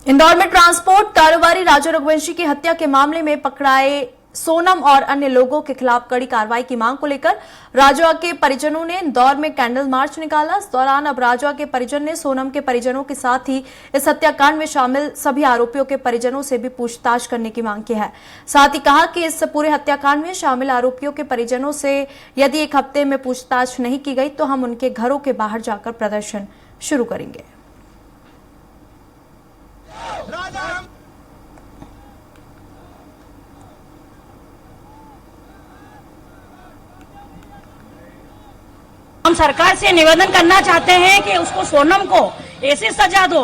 इंदौर में ट्रांसपोर्ट कारोबारी राजू रघुवंशी की हत्या के मामले में पकड़ाए सोनम और अन्य लोगों के खिलाफ कड़ी कार्रवाई की मांग को लेकर राजौआ के परिजनों ने इंदौर में कैंडल मार्च निकाला। इस दौरान अब राजौआ के परिजन ने सोनम के परिजनों के साथ ही इस हत्याकांड में शामिल सभी आरोपियों के परिजनों से भी पूछताछ करने की मांग की है। साथ ही कहा कि इस पूरे हत्याकांड में शामिल आरोपियों के परिजनों से यदि एक हफ्ते में पूछताछ नहीं की गई तो हम उनके घरों के बाहर जाकर प्रदर्शन शुरू करेंगे। हम सरकार से निवेदन करना चाहते हैं कि उसको सोनम को ऐसी सजा दो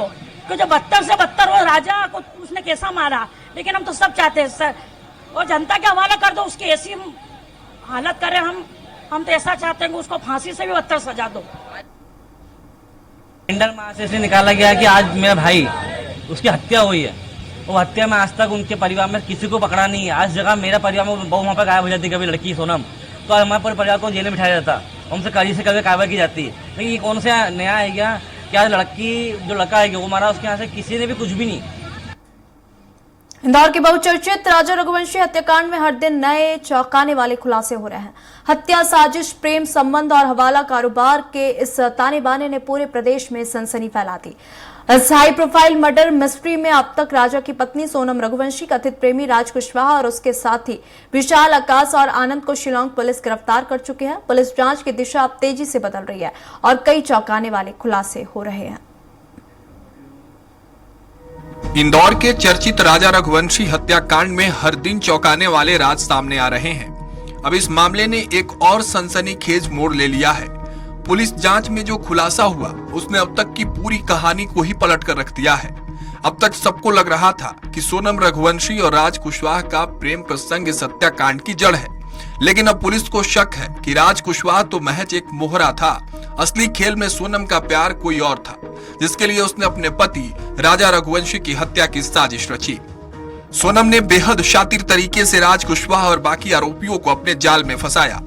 कि जो 72 से 72 वो राजा को उसने कैसा मारा, लेकिन हम तो सब चाहते हैं सर, और जनता के हवाला कर दो, उसकी ऐसी हालत करें। हम तो ऐसा चाहते हैं कि उसको फांसी से भी 72 सजा दो। कैंडल मार्च से निकाला गया कि आज मेरा भाई उसकी हत्या हुई है। वो हत्या में आज तक उनके परिवार में किसी को पकड़ा नहीं है। आज जगह मेरा परिवार में बहु वहाँ पर गायब हो जाती कभी लड़की सोनम, तो हमारे पूरे परिवार को जेल में बिठाया जाता, उनसे कड़ी से कभी कार्रवाई की जाती है। लेकिन ये कौन सा नया है क्या? क्या लड़की जो लड़का है वो मारा, उसके यहाँ से किसी ने भी कुछ भी नहीं। इंदौर के बहुचर्चित राजा रघुवंशी हत्याकांड में हर दिन नए चौंकाने वाले खुलासे हो रहे हैं। हत्या, साजिश, प्रेम संबंध और हवाला कारोबार के इस ताने बाने ने पूरे प्रदेश में सनसनी फैला दी। इस हाई प्रोफाइल मर्डर मिस्ट्री में अब तक राजा की पत्नी सोनम रघुवंशी, कथित प्रेमी राज कुशवाहा और उसके साथी विशाल, आकाश और आनंद को शिलांग पुलिस गिरफ्तार कर चुकी है। पुलिस जांच की दिशा अब तेजी से बदल रही है और कई चौंकाने वाले खुलासे हो रहे हैं। इंदौर के चर्चित राजा रघुवंशी हत्याकांड में हर दिन चौंकाने वाले राज सामने आ रहे हैं। अब इस मामले ने एक और सनसनीखेज मोड़ ले लिया है। पुलिस जांच में जो खुलासा हुआ उसने अब तक की पूरी कहानी को ही पलट कर रख दिया है। अब तक सबको लग रहा था कि सोनम रघुवंशी और राज कुशवाहा का प्रेम प्रसंग इस हत्याकांड की जड़ है, लेकिन अब पुलिस को शक है कि राज कुशवाहा तो महज एक मोहरा था। असली खेल में सोनम का प्यार कोई और था, जिसके लिए उसने अपने पति राजा रघुवंशी की हत्या की साजिश रची। सोनम ने बेहद शातिर तरीके से राज कुशवाहा और बाकी आरोपियों को अपने जाल में फंसाया।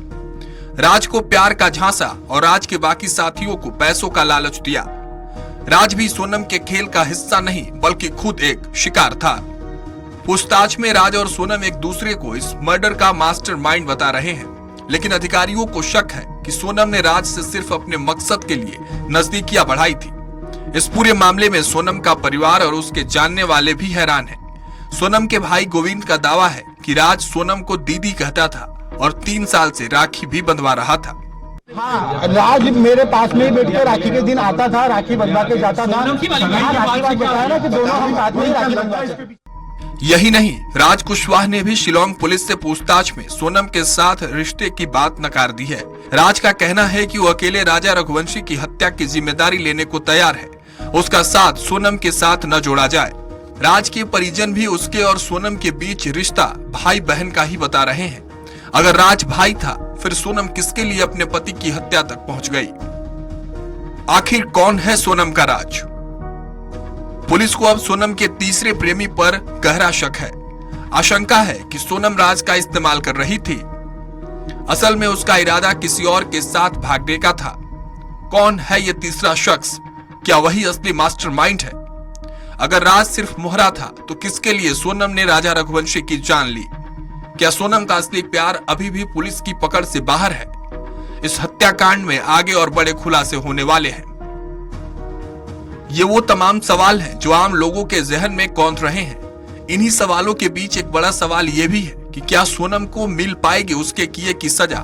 राज को प्यार का झांसा और राज के बाकी साथियों को पैसों का लालच दिया। राज भी सोनम के खेल का हिस्सा नहीं बल्कि खुद एक शिकार था। पूछताछ में राज और सोनम एक दूसरे को इस मर्डर का मास्टरमाइंड बता रहे हैं, लेकिन अधिकारियों को शक है कि सोनम ने राज से सिर्फ अपने मकसद के लिए नजदीकियां बढ़ाई थी। इस पूरे मामले में सोनम का परिवार और उसके जानने वाले भी हैरान हैं। सोनम के भाई गोविंद का दावा है कि राज सोनम को दीदी कहता था और 3 साल से राखी भी बंधवा रहा था। हाँ, राज मेरे पास में ही बैठ के राखी के दिन आता था, राखी बंधवा के जाता था। ना कि दोनों हम साथ में ही राखी बंधवाते। यही नहीं, राज कुशवाहा ने भी शिलांग पुलिस से पूछताछ में सोनम के साथ रिश्ते की बात नकार दी है। राज का कहना है कि वो अकेले राजा रघुवंशी की हत्या की जिम्मेदारी लेने को तैयार है। उसका साथ सोनम के साथ न जोड़ा जाए। राज के परिजन भी उसके और सोनम के बीच रिश्ता भाई बहन का ही बता रहे हैं। अगर राज भाई था, फिर सोनम किसके लिए अपने पति की हत्या तक पहुंच गई? आखिर कौन है सोनम का राज? पुलिस को अब सोनम के तीसरे प्रेमी पर गहरा शक है। आशंका है कि सोनम राज का इस्तेमाल कर रही थी। असल में उसका इरादा किसी और के साथ भागने का था। कौन है ये तीसरा शख्स? क्या वही असली मास्टरमाइंड है? अगर राज सिर्फ मोहरा था तो किसके लिए सोनम ने राजा रघुवंशी की जान ली? क्या सोनम का असली प्यार अभी भी पुलिस की पकड़ से बाहर है? इस हत्याकांड में आगे और बड़े खुलासे होने वाले हैं। ये वो तमाम सवाल हैं जो आम लोगों के जहन में कौंध रहे हैं। इन्हीं सवालों के बीच एक बड़ा सवाल ये भी है कि क्या सोनम को मिल पाएगी उसके किए की सजा?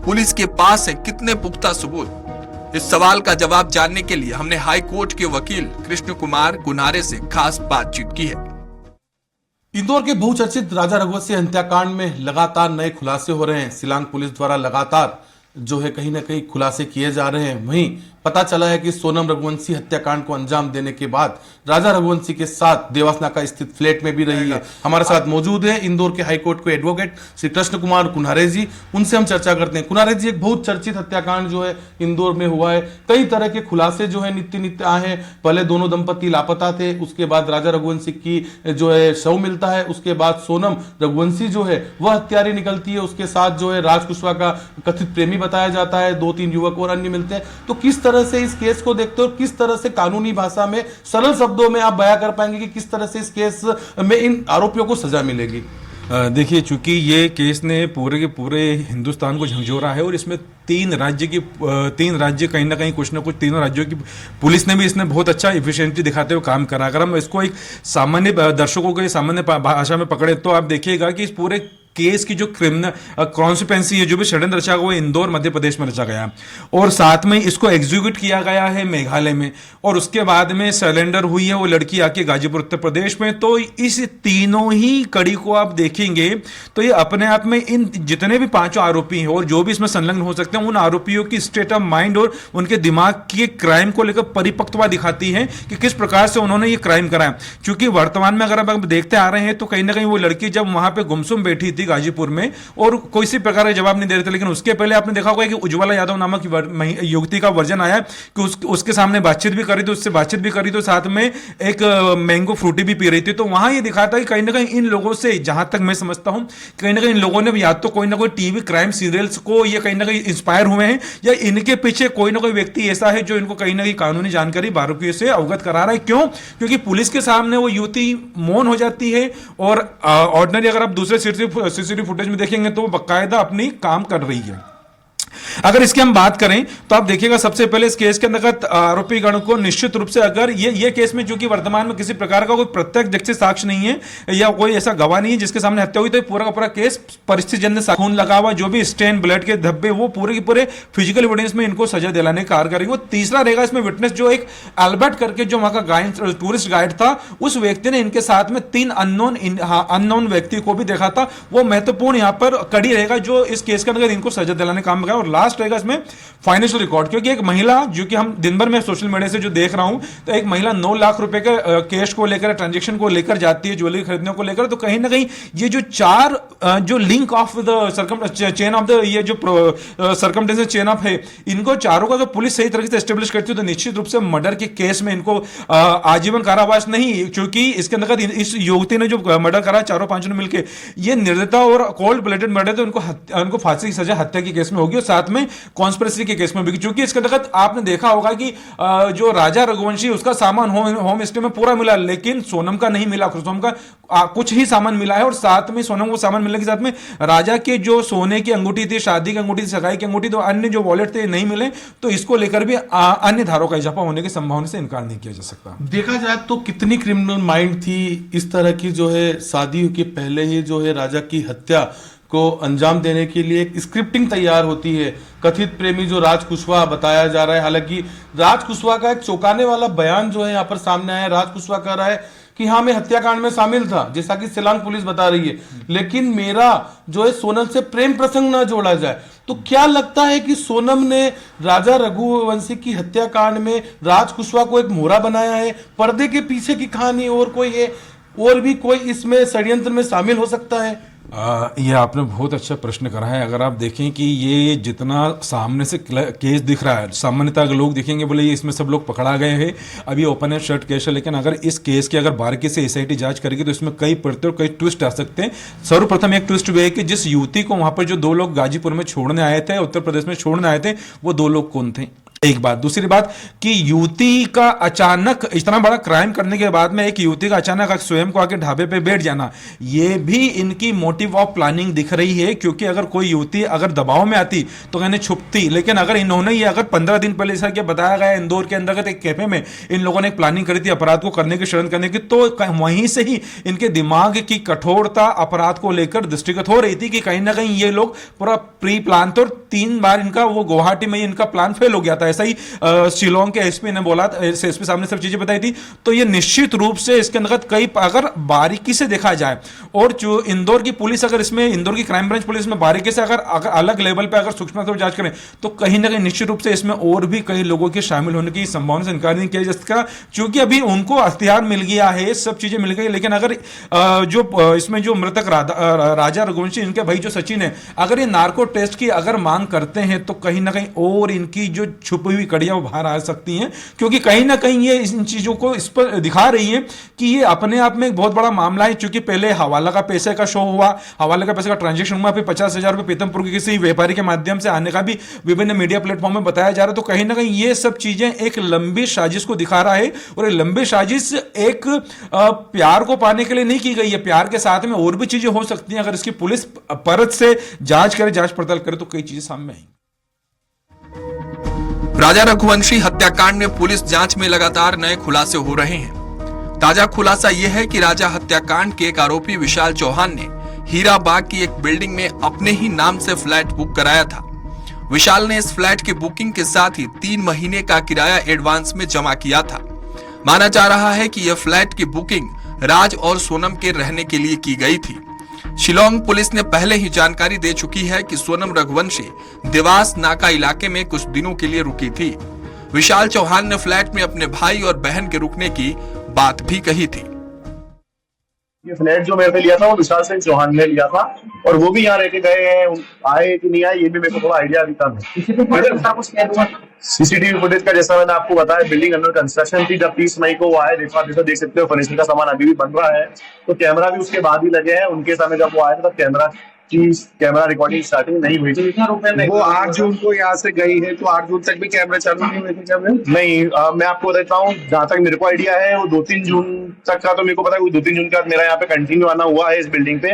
पुलिस के पास है कितने पुख्ता सबूत? इस सवाल का जवाब जानने के लिए हमने हाई कोर्ट के वकील कृष्ण कुमार गुन्हारे से खास बातचीत की है। इंदौर के बहुचर्चित राजा रघुवंशी हत्याकांड में लगातार नए खुलासे हो रहे हैं। शिलांग पुलिस द्वारा लगातार जो है कहीं ना कहीं खुलासे किए जा रहे हैं। वहीं पता चला है कि सोनम रघुवंशी हत्याकांड को अंजाम देने के बाद राजा रघुवंशी के साथ देवासनाका स्थित फ्लैट में भी रही है। हमारे साथ मौजूद है इंदौर के हाईकोर्ट के एडवोकेट श्री कृष्ण कुमार कुन्हारे जी। उनसे हम चर्चा करते हैं। कुन्हारे जी, एक बहुत चर्चित हत्याकांड जो है इंदौर में हुआ है। कई तरह के खुलासे जो है नित्य नित्य आए हैं। पहले दोनों दंपति लापता थे, उसके बाद राजा रघुवंशी की जो है शव मिलता है, उसके बाद सोनम रघुवंशी जो है वह हत्यारी निकलती है। उसके साथ जो है राज कुशवाहा का कथित प्रेमी बताया जाता है, 2-3 युवक और अन्य मिलते हैं। तो किस तरह तरह से इस केस को देखते हो, किस तरह से कानूनी भाषा में सरल शब्दों में आप बयां कर पाएंगे कि किस तरह से इस केस में इन आरोपियों को सजा मिलेगी? देखिए, चूंकि ये केस ने पूरे के पूरे हिंदुस्तान को झंझोरा है और इसमें तीन राज्य कहीं ना कहीं कुछ ना कुछ, तीनों राज्यों की पुलिस ने भी इसने बहुत अच्छा इफिशिएंटली दिखाते हुए काम करा। अगर हम इसको एक सामान्य दर्शकों के सामान्य भाषा में पकड़े तो आप देखिएगा कि इस पूरे केस की जो क्रिमिनल कॉन्सिक्वेंसी है, जो भी षड्यंत्र रचा गया वो इंदौर मध्य प्रदेश में रचा गया और साथ में इसको एग्जीक्यूट किया गया है मेघालय में और उसके बाद में सरेंडर हुई है वो लड़की आके गाजीपुर उत्तर प्रदेश में। तो इस तीनों ही कड़ी को आप देखेंगे तो ये अपने आप में इन जितने भी पांचों आरोपी हैं और जो भी इसमें संलग्न हो सकते हैं उन आरोपियों की स्टेट ऑफ माइंड और उनके दिमाग के क्राइम को लेकर परिपक्वता दिखाती है कि किस प्रकार से उन्होंने ये क्राइम कराया। क्योंकि वर्तमान में अगर आप देखते आ रहे हैं तो कहीं ना कहीं वो लड़की जब वहां पे गुमसुम बैठी थी गाजीपुर में और कोई सी प्रकार का जवाब नहीं दे रहे थे, लेकिन उसके पहले आपने देखा होगा कि उज्ज्वला यादव नामक युवती का वर्जन आया कि उसके सामने बातचीत भी करी थी, उससे बातचीत भी करी तो साथ में एक मैंगो फ्रूटी भी पी रही थी। तो वहां ये दिखाता है कि कहीं ना कहीं इन लोगों से, जहां तक मैं समझता हूं, कहीं ना कहीं इन लोगों ने या तो कोई ना कोई टीवी क्राइम सीरियल्स को ये कहीं ना कहीं इंस्पायर हुए हैं या इनके पीछे कोई ना कोई व्यक्ति ऐसा है जो इनको कहीं ना कहीं कानूनी जानकारी बारीकियों से अवगत करा रहा है। क्यों? क्योंकि पुलिस के सामने वो युवती मौन हो जाती है और ऑर्डिनरी अगर आप दूसरे सीसीटीवी फुटेज में देखेंगे तो वो बाकायदा अपनी काम कर रही है। अगर इसकी हम बात करें तो आप देखिएगा सबसे पहले इस केस के अंतर्गत आरोपी गण को निश्चित रूप से अगर ये केस में चूंकि वर्तमान में किसी प्रकार का कोई प्रत्यक्ष साक्ष्य नहीं है या कोई ऐसा गवाह नहीं है जिसके सामने हत्या हुई, तो पूरा का पूरा केस परिस्थिति जन्य खून लगा हुआ जो भी स्टेन ब्लड के धब्बे वो पूरे के पूरे फिजिकल एविडेंस में इनको सजा दिलाने का कार्य करेंगे। तीसरा रहेगा इसमें विटनेस जो एक अल्बर्ट करके जो वहां का टूरिस्ट गाइड था, उस व्यक्ति ने इनके साथ में 3 अननोन व्यक्ति को भी देखा था। वो महत्वपूर्ण यहां पर कड़ी रहेगा जो इस केस के अंदर इनको सजा दिलाने का काम करेगा। और लास्ट रहेगा इसमें फाइनेंशियल रिकॉर्ड, क्योंकि एक महिला जो कि हम दिन भर में सोशल मीडिया से जो देख रहा हूं तो एक महिला 9 लाख रुपए के कैश को लेकर ट्रांजैक्शन को लेकर जाती है ज्वेलरी खरीदने को लेकर। तो कहीं ना कहीं ये जो 4 जो link of the chain of the ये जो सर्कमस्टेंसेस चेन ऑफ है, इनको चारों का तो पुलिस सही तरीके से एस्टेब्लिश करती है तो निश्चित रूप से मर्डर के केस में इनको आजीवन कारावास नहीं, क्योंकि इसके अंदर इस युवती ने जो मर्डर करा चारों पांचों ने मिलकर ये निर्दयता और कोल्ड ब्लडेड मर्डर तो उनको फांसी की सजा हत्या के केस में होगी और साथ में कॉन्स्पिरेसी के केस में भी। क्योंकि इसके अंतर्गत आपने देखा होगा कि जो राजा रघुवंशी उसका सामान होम स्टे में पूरा मिला, लेकिन सोनम का नहीं मिला। सोनम का कुछ ही सामान मिला है और साथ में सोनम को सामान मिलने के साथ में राजा के जो सोने की अंगूठी थी, शादी की अंगूठी थी, सगाई की अंगूठी, तो अन्य जो वॉलेट थे नहीं मिले। तो इसको लेकर भी अन्य धारों का इजाफा होने की संभावना से इनकार नहीं किया जा सकता। देखा जाए तो कितनी क्रिमिनल माइंड थी इस तरह की जो है शादी के पहले ही जो है राजा की हत्या को अंजाम देने के लिए एक स्क्रिप्टिंग तैयार होती है। कथित प्रेमी जो राज कुशवाहा बताया जा रहा है, हालांकि राज कुशवाहा का एक चौंकाने वाला बयान जो है यहाँ पर सामने आया। राज कुशवाहा कह रहा है कि हाँ मैं हत्याकांड में शामिल था, जैसा कि शिलांग पुलिस बता रही है, लेकिन मेरा जो है सोनम से प्रेम प्रसंग ना जोड़ा जाए। तो क्या लगता है कि सोनम ने राजा रघुवंशी की हत्याकांड में राज कुशवाहा को एक मोहरा बनाया है? पर्दे के पीछे की कहानी और कोई है, और भी कोई इसमें षड्यंत्र में शामिल हो सकता है? ये आपने बहुत अच्छा प्रश्न करा है। अगर आप देखें कि ये जितना सामने से केस दिख रहा है, सामान्यतः अगर लोग देखेंगे बोले ये इसमें सब लोग पकड़ा गए हैं, अभी ओपन एंड शट केस है, लेकिन अगर इस केस की अगर बारीकी से एसआईटी जांच करेगी तो इसमें कई पड़ते और कई ट्विस्ट आ सकते हैं। सर्वप्रथम एक ट्विस्ट ये है कि जिस युवती को वहां पर जो 2 लोग गाजीपुर में छोड़ने आए थे, उत्तर प्रदेश में छोड़ने आए थे, वो 2 लोग कौन थे? एक बात। दूसरी बात कि युवती का अचानक इतना बड़ा क्राइम करने के बाद में एक युवती का अचानक स्वयं को आके ढाबे पे बैठ जाना, ये भी इनकी मोटिव ऑफ प्लानिंग दिख रही है। क्योंकि अगर कोई युवती अगर दबाव में आती तो कहने छुपती, लेकिन अगर इन्होंने ये अगर 15 दिन पहले ऐसा क्या बताया गया इंदौर के अंतर्गत एक कैफे में इन लोगों ने एक प्लानिंग करी थी अपराध को करने की, षड्यंत्र करने की, तो वहीं से ही इनके दिमाग की कठोरता अपराध को लेकर दृष्टिगत हो रही थी कि कहीं ना कहीं ये लोग पूरा प्री प्लान थे और 3 बार इनका वो गुवाहाटी में इनका प्लान फेल हो गया था। ऐसा ही शिलोंग के एसपी ने बोला, एसपी साहब ने सब चीजें बताई थी। तो ये निश्चित रूप से इसके अंतर्गत कई अगर बारीकी से देखा जाए और जो इंदौर की पुलिस अगर इसमें इंदौर की क्राइम ब्रांच पुलिस में बारीकी से अगर अलग लेवल पे अगर सूक्ष्मता से जांच करें तो कहीं ना कहीं निश्चित रूप से इसमें और भी कई लोगों के शामिल होने की संभावना से इनकार नहीं किया जा सकता। क्योंकि अभी उनको हथियार मिल गया है, सब चीजें मिल गई, लेकिन अगर जो इसमें जो मृतक राजा रघुवंशी इनके भाई जो सचिन है, अगर ये नार्को टेस्ट की अगर मांग करते हैं तो कहीं ना कहीं और इनकी जो छुपी हुई कड़ियां वो बाहर आ सकती हैं, क्योंकि कहीं ना कहीं ये इन चीजों को इस पर दिखा रही है कि ये अपने आप में एक बहुत बड़ा मामला है। क्योंकि पहले हवाला का पैसे का शो हुआ, हवाला का पैसे का ट्रांजेक्शन हुआ, फिर 50,000 रुपये पीतमपुर के किसी व्यापारी के माध्यम से आने का भी विभिन्न मीडिया प्लेटफॉर्म में बताया जा रहा है। तो कहीं ना कहीं ये सब चीजें एक लंबी साजिश को दिखा रहा है, और ये लंबी साजिश एक प्यार को पाने के लिए नहीं की गई है। प्यार के साथ में और भी चीजें हो सकती हैं। अगर इसकी पुलिस परत से जांच करे, जांच पड़ताल करे, तो कई चीजें सामने आएंगी। राजा रघुवंशी हत्याकांड में पुलिस जांच में लगातार नए खुलासे हो रहे हैं। ताजा खुलासा यह है कि राजा हत्याकांड के एक आरोपी विशाल चौहान ने हीराबाग की एक बिल्डिंग में अपने ही नाम से फ्लैट बुक कराया था। विशाल ने इस फ्लैट की बुकिंग के साथ ही 3 महीने का किराया एडवांस में जमा किया था। माना जा रहा है कि यह फ्लैट की बुकिंग राज और सोनम के रहने के लिए की गई थी। शिलोंग पुलिस ने पहले ही जानकारी दे चुकी है कि सोनम रघुवंशी देवास नाका इलाके में कुछ दिनों के लिए रुकी थी। विशाल चौहान ने फ्लैट में अपने भाई और बहन के रुकने की बात भी कही थी। ये फ्लैट जो मेरे से लिया था वो विशाल सिंह चौहान ने लिया था, और वो भी यहाँ रह के गए हैं, आए कि नहीं आए ये भी मेरे को थोड़ा आइडिया भी था। सीसीटीवी फुटेज का जैसा मैंने आपको बताया, बिल्डिंग अंडर कंस्ट्रक्शन थी जब 30 मई को वो आए। देखो आप देख सकते हो फर्नीचर का सामान अभी भी बन रहा है, तो कैमरा भी उसके बाद ही लगे हैं। उनके समय जब वो आए थे तब कैमरा रिकॉर्डिंग स्टार्टिंग नहीं हुई थी। वो 8 जून को यहाँ से गई है, तो 8 जून तक भी कैमरे चालू नहीं हुए थे क्या? नहीं, मैं आपको बताता हूँ, जहाँ तक मेरे को आइडिया है वो 2-3 जून तक का तो मेरे को पता है। 2-3 जून के बाद मेरा यहाँ पे कंटिन्यू आना हुआ है इस बिल्डिंग पे।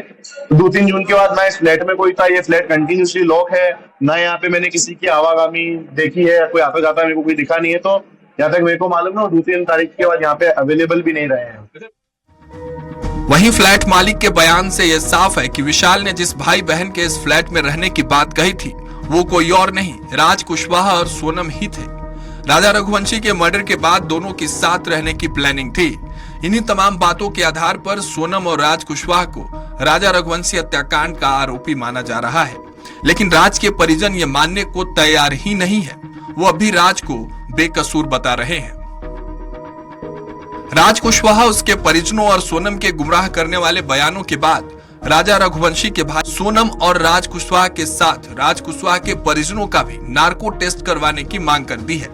2-3 जून के बाद ना इस फ्लैट में कोई था, ये फ्लैट कंटिन्यूसली लॉक है, ना यहाँ पे मैंने किसी की आवागमनी देखी है, कोई आता जाता मेरे को कोई दिखा नहीं है। तो यहाँ तक मेरे को मालूम है 2-3 तारीख के बाद यहाँ पे अवेलेबल भी नहीं रहे हैं। वहीं फ्लैट मालिक के बयान से यह साफ है कि विशाल ने जिस भाई बहन के इस फ्लैट में रहने की बात कही थी वो कोई और नहीं, राज कुशवाहा और सोनम ही थे। राजा रघुवंशी के मर्डर के बाद दोनों की साथ रहने की प्लानिंग थी। इन्हीं तमाम बातों के आधार पर सोनम और राज कुशवाहा को राजा रघुवंशी हत्याकांड का आरोपी माना जा रहा है। लेकिन राज के परिजन ये मानने को तैयार ही नहीं है। वो अभी राज को बेकसूर बता रहे हैं। राज कुशवाहा, उसके परिजनों और सोनम के गुमराह करने वाले बयानों के बाद राजा रघुवंशी के भाई सोनम और राज कुशवाहा के साथ राज कुशवाहा के परिजनों का भी नार्को टेस्ट करवाने की मांग कर दी है।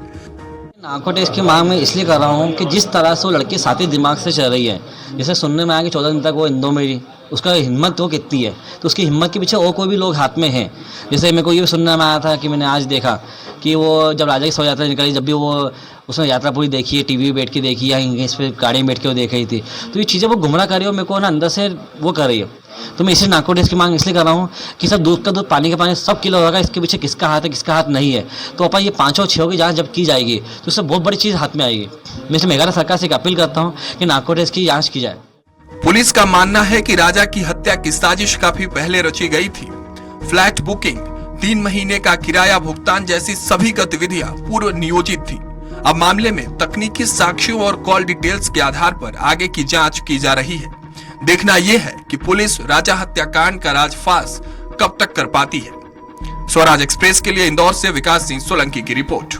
नार्को टेस्ट की मांग मैं इसलिए कर रहा हूँ कि जिस तरह से वो लड़की साथी दिमाग से चल रही है, जैसे सुनने में आया कि 14 दिन तक वो इंदौर में रही, उसका हिम्मत वो कितनी है, तो उसकी हिम्मत के पीछे और कोई भी लोग हाथ में हैं। जैसे मेरे को ये सुनने में आया था कि मैंने आज देखा कि वो जब राजा की शव यात्रा निकली, जब भी वो उसने यात्रा पूरी देखी है, टीवी बैठ के देखी या इस पर गाड़ी में बैठ के वो देख रही थी, तो ये चीज़ें वो गुमराह कर रही है और मेरे को ना अंदर से वो कर रही है। तो मैं इसलिए नार्को टेस्ट की मांग इसलिए कर रहा हूँ कि सब दूध का दूध पानी का पानी सब किलो होगा, इसके पीछे किसका हाथ है किसका हाथ नहीं है। तो अपन ये 5 और 6 की जाँच जब की जाएगी तो उससे बहुत बड़ी चीज़ हाथ में आएगी। मैं इसलिए मेघालय सरकार से एक अपील करता हूँ कि नार्को टेस्ट की जाँच की जाए। पुलिस का मानना है कि राजा की हत्या की साजिश काफी पहले रची गई थी। फ्लैट बुकिंग, 3 महीने का किराया भुगतान जैसी सभी गतिविधियां पूर्व नियोजित थी। अब मामले में तकनीकी साक्ष्यों और कॉल डिटेल्स के आधार पर आगे की जांच की जा रही है। देखना यह है कि पुलिस राजा हत्याकांड का राजफास कब तक कर पाती है। स्वराज एक्सप्रेस के लिए इंदौर से विकास सिंह सोलंकी की रिपोर्ट।